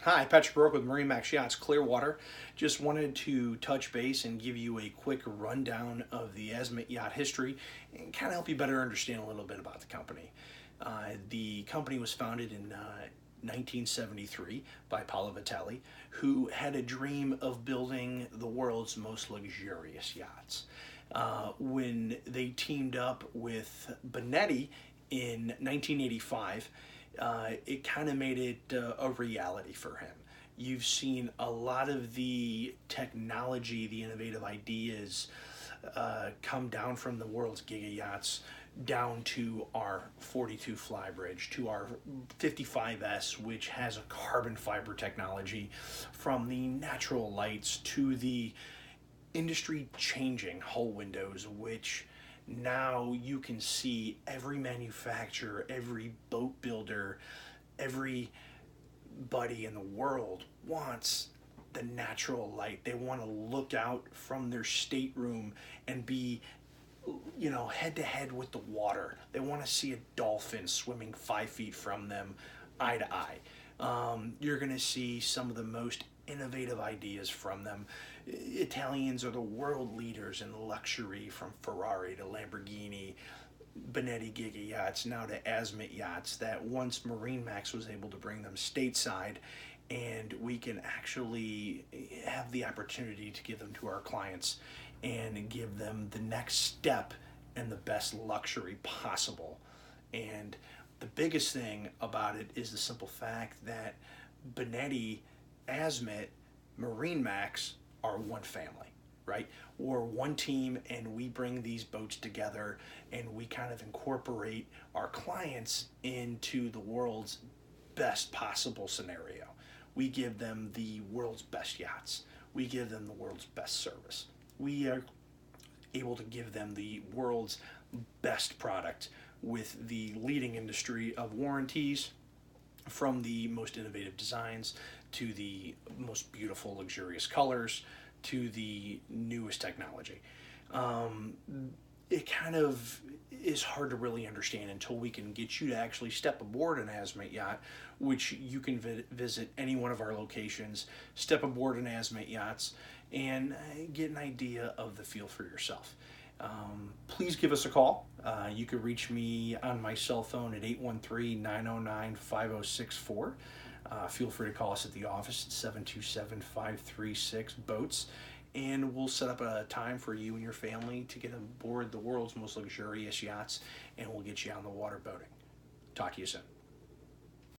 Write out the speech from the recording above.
Hi, Patrick Roark with MarineMax Yachts Clearwater. Just wanted to touch base and give you a quick rundown of the Azimut yacht history and kind of help you better understand a little bit about the company. The company was founded in 1973 by Paolo Vitale, who had a dream of building the world's most luxurious yachts. When they teamed up with Bonetti in 1985, it kind of made it a reality for him. You've seen a lot of the technology, the innovative ideas come down from the world's giga yachts down to our 42 Flybridge, to our 55S, which has a carbon fiber technology, from the natural lights to the industry changing hull windows, which now you can see every manufacturer, every boat builder, everybody in the world wants the natural light. They want to look out from their stateroom and be, head to head with the water. They want to see a dolphin swimming 5 feet from them, eye to eye. You're going to see some of the most innovative ideas from them. Italians are the world leaders in luxury, from Ferrari to Lamborghini, Bonetti Giga yachts, now to Azimut yachts, that once MarineMax was able to bring them stateside, and we can actually have the opportunity to give them to our clients and give them the next step and the best luxury possible. And the biggest thing about it is the simple fact that Bonetti, Azimut, MarineMax are one family, right? We're one team, and we bring these boats together, and we kind of incorporate our clients into the world's best possible scenario. We give them the world's best yachts. We give them the world's best service. We are able to give them the world's best product with the leading industry of warranties, from the most innovative designs to the most beautiful, luxurious colors to the newest technology. It kind of is hard to really understand until we can get you to actually step aboard an Azimut yacht, which you can visit any one of our locations, step aboard an Azimut yachts, and get an idea of the feel for yourself. Please give us a call. You can reach me on my cell phone at 813-909-5064. Feel free to call us at the office at 727-536-BOATS, and we'll set up a time for you and your family to get aboard the world's most luxurious yachts, and we'll get you on the water boating. Talk to you soon.